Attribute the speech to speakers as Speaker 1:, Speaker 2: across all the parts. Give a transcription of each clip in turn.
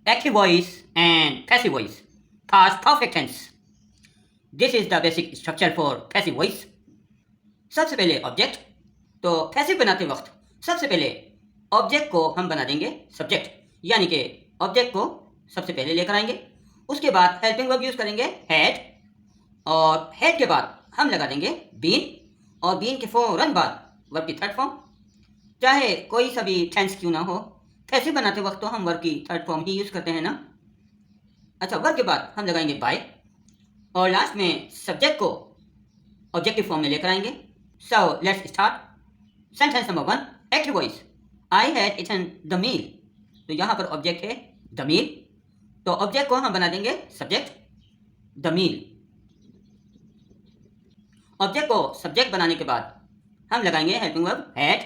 Speaker 1: active voice and passive voice. Past perfect tense. This is the basic structure for passive voice. सबसे पहले object, तो passive बनाते वक्त सबसे पहले ऑब्जेक्ट को हम बना देंगे सब्जेक्ट, यानी कि ऑब्जेक्ट को सबसे पहले लेकर आएंगे। उसके बाद हेल्पिंग वर्ब यूज करेंगे हैड, और हैड के बाद हम लगा देंगे बीन, और बीन के फौरन बाद वर्ब की थर्ड फॉर्म, चाहे कोई सा भी टेंस क्यों ना हो। पैसिव बनाते वक्त तो हम वर्ब की थर्ड फॉर्म ही यूज करते हैं ना। अच्छा, वर्ब के बाद हम लगाएंगे बाय, और लास्ट में सब्जेक्ट को ऑब्जेक्टिव फॉर्म में लेकर आएंगे। So let's start. Sentence number 1. Active voice. I had eaten the meal. तो यहाँ पर ऑब्जेक्ट है द मील, तो ऑब्जेक्ट को हम बना देंगे सब्जेक्ट द मील। ऑब्जेक्ट को सब्जेक्ट बनाने के बाद हम लगाएंगे हेल्पिंग वर्ब हैड,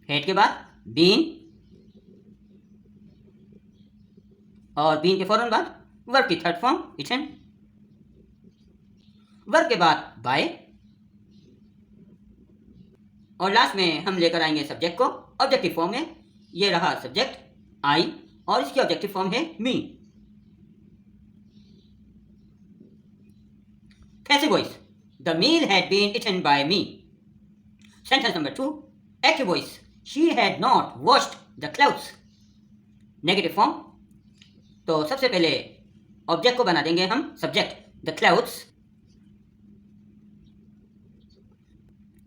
Speaker 1: हैड के बाद बीन, और बीन के फौरन बाद वर्ब की थर्ड फॉर्म ईटन, वर्ब के बाद बाय, और लास्ट में हम लेकर आएंगे सब्जेक्ट को ऑब्जेक्टिव फॉर्म में। ये रहा सब्जेक्ट आई, और इसकी ऑब्जेक्टिव फॉर्म है me. Passive voice, the meal had been eaten by me. Sentence number 2. Active voice, she had not washed the clothes. Negative form, तो सबसे पहले ऑब्जेक्ट को बना देंगे हम subject the clothes,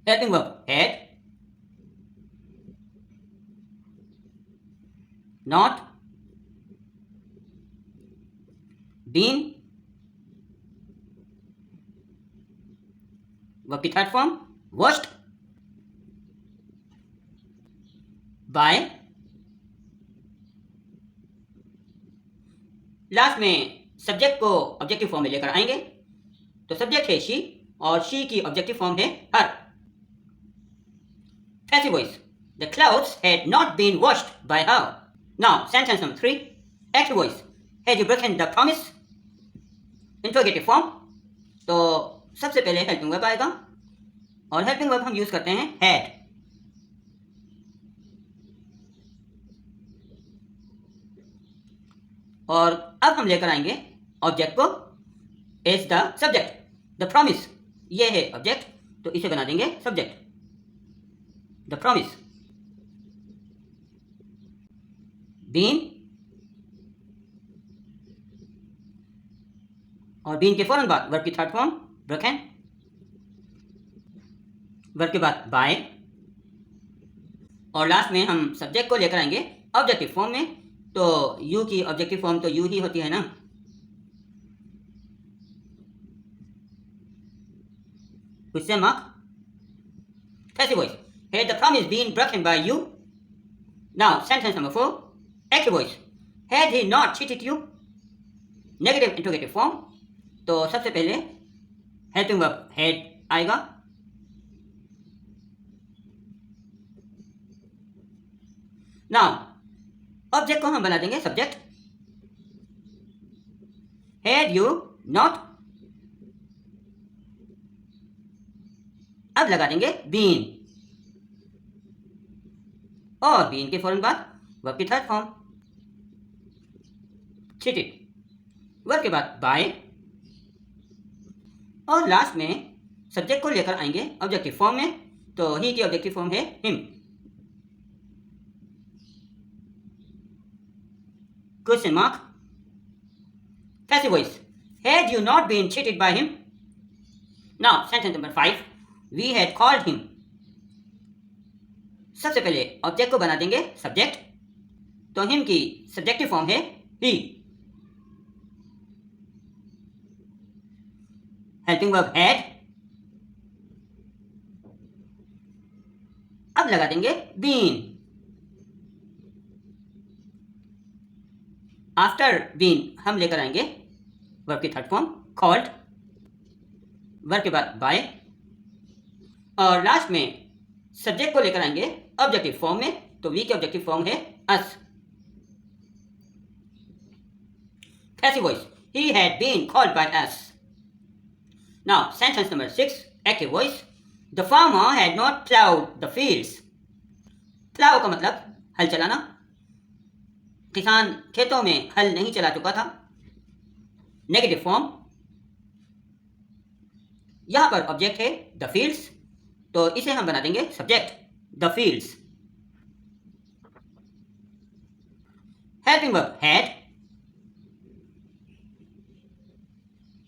Speaker 1: helping verb had, not, been, verb की third form washed, by, last में subject को ऑब्जेक्टिव फॉर्म में लेकर आएंगे। तो सब्जेक्ट है शी, और शी की ऑब्जेक्टिव फॉर्म है हर। Passive voice, the clothes had not been washed by her. Now, sentence number 3. Active voice, had you broken the promise? Interrogative form, तो सबसे पहले हेल्पिंग वर्ब आएगा, और हेल्पिंग वर्ब हम यूज करते हैं had। और अब हम लेकर आएंगे ऑब्जेक्ट को as the subject the promise. ये है ऑब्जेक्ट, तो इसे बना देंगे सब्जेक्ट द प्रॉमिस, बीन, और बीन के फौरन बाद वर्ब की थर्ड फॉर्म ब्रोकन, वर्ब के बाद बाय, और लास्ट में हम सब्जेक्ट को लेकर आएंगे ऑब्जेक्टिव फॉर्म में। तो यू की ऑब्जेक्टिव फॉर्म तो यू ही होती है ना। Question mark. Passive voice, had the promise been broken by you? Now, sentence number 4. Active voice, had he not cheated you? Negative interrogative form, तो सबसे पहले हेल्पिंग वर्ब had आएगा, now object को हम बना देंगे सब्जेक्ट had you not, अब लगा देंगे बीन, और बीन के फौरन बाद वर्ब की थर्ड फॉर्म cheated, वर्ब के बाद बाय, और लास्ट में सब्जेक्ट को लेकर आएंगे ऑब्जेक्टिव फॉर्म में। तो ही की ऑब्जेक्टिव फॉर्म है him. Question mark. Passive voice, had you not been cheated by him? Now, sentence number 5. We had called him. सबसे पहले ऑब्जेक्ट को बना देंगे सब्जेक्ट, तो हिम की सब्जेक्टिव फॉर्म है ही, हेल्पिंग वर्ब हैड, अब लगा देंगे बीन, आफ्टर बीन हम लेकर आएंगे वर्ब की थर्ड फॉर्म कॉल्ड, वर्ब के बाद बाय, और लास्ट में सब्जेक्ट को लेकर आएंगे ऑब्जेक्टिव फॉर्म में। तो वी की ऑब्जेक्टिव फॉर्म है us. Passive voice, he had been called by us. Now, sentence number 6. Active voice, the farmer had not plowed the fields. Plough का मतलब हल चलाना। किसान खेतों में हल नहीं चला चुका था। नेगेटिव फॉर्म, यहां पर ऑब्जेक्ट है द फील्ड्स, तो इसे हम बना देंगे subject the fields. Helping verb had,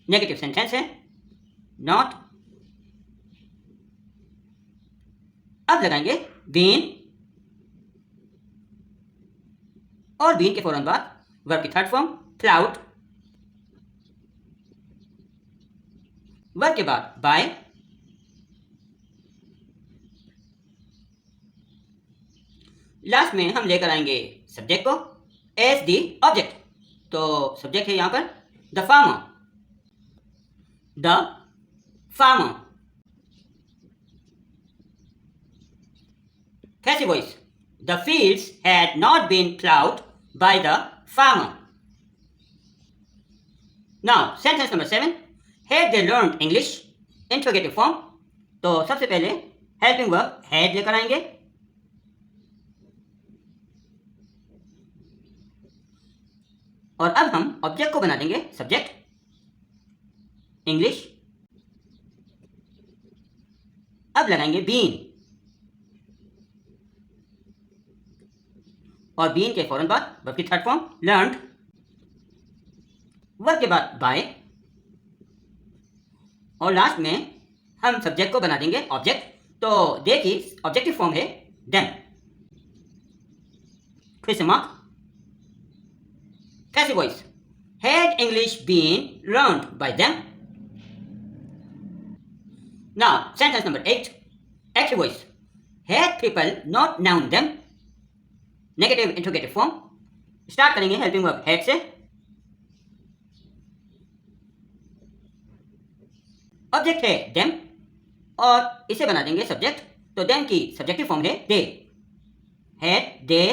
Speaker 1: negative sentence है नॉट। अब लगाएंगे बीन, और बीन के फौरन बाद वर्ब की थर्ड फॉर्म प्लाउड, वर्ब के बाद बाय, लास्ट में हम लेकर आएंगे सब्जेक्ट को एज दी ऑब्जेक्ट। तो सब्जेक्ट है यहां पर the farmer, the farmer. Passive voice, the fields had not been plowed by the farmer. Now sentence number 7, had they learned English, interrogative form। तो सबसे पहले हेल्पिंग वर्ब had लेकर आएंगे, और अब हम ऑब्जेक्ट को बना देंगे सब्जेक्ट इंग्लिश। अब लगाएंगे बीन, और बीन के फौरन बाद वर्ब की थर्ड फॉर्म लर्नड, वर्ब के बाद बाय, और लास्ट में हम सब्जेक्ट को बना देंगे ऑब्जेक्ट। तो देखिए ऑब्जेक्टिव फॉर्म है them. Question mark, passive voice, had English been learned by them? Now sentence number 8, active voice, had people not known them? Negative interrogative form, start करेंगे हेल्पिंग वर्ब हैड से, object है them, और इसे बना देंगे subject. तो them की subjective form है दे, हैड दे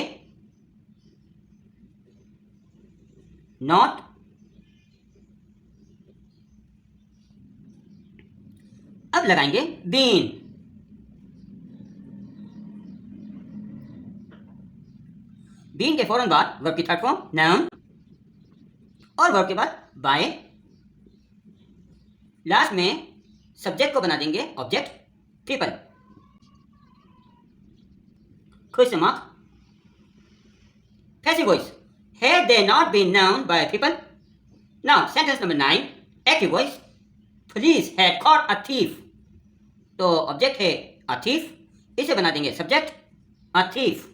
Speaker 1: नॉट। अब लगाएंगे बीन, बीन के फौरन बाद वर्ब की थर्ड फॉर्म नाउन, और वर्ब के बाद बाय, लास्ट में सब्जेक्ट को बना देंगे object people. Question mark, passive voice, had they not been known by people? Now sentence number 9, active voice, police had caught a thief। तो object है a thief, इसे बना देंगे subject a thief।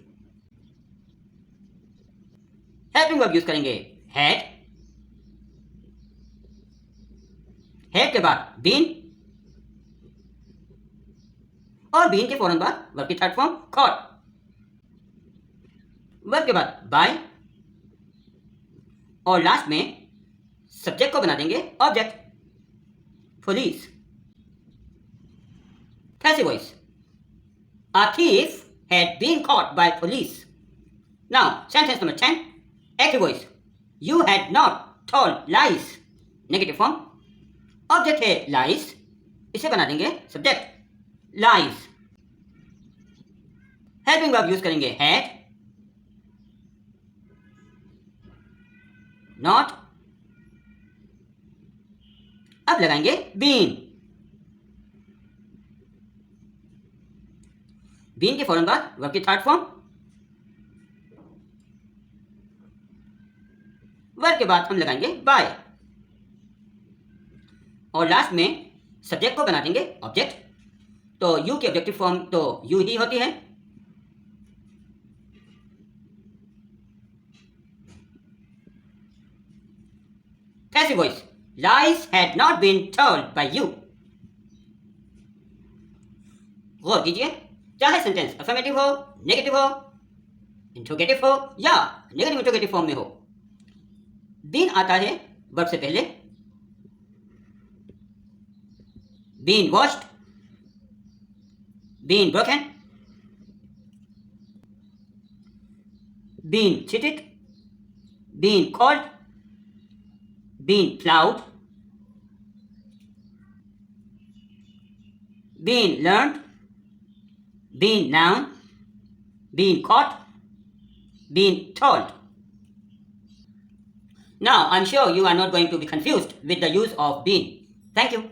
Speaker 1: Helping verb use करेंगे had, had के बाद been, और been के फौरन बाद वर्ब की थर्ड फॉर्म कॉट, वर्ब के बाद बाय, और लास्ट में सब्जेक्ट को बना देंगे object police. Passive voice, a thief had been caught by police। Now sentence number 10, active voice, you had not told lies। Negative form, object है lies, इसे बना देंगे subject lies। Helping verb use करेंगे had, not. अब लगाएंगे been, been के फौरन बाद वर्ब की थर्ड फॉर्म, वर्ब के बाद हम लगाएंगे बाय, और लास्ट में सब्जेक्ट को बना देंगे ऑब्जेक्ट। तो यू की ऑब्जेक्टिव फॉर्म तो यू ही होती है। Passive voice, lies had not been told by you। गौर कीजिए, चाहे सेंटेंस अफर्मेटिव हो, नेगेटिव हो, इंट्रोगेटिव हो, या नेगेटिव इंट्रोगेटिव फॉर्म में हो, बीन आता है वर्ब से पहले। Been washed, been broken, been cheated, been called, been plowed, been learned, been noun, been caught, been told. Now, I'm sure you are not going to be confused with the use of been. Thank you.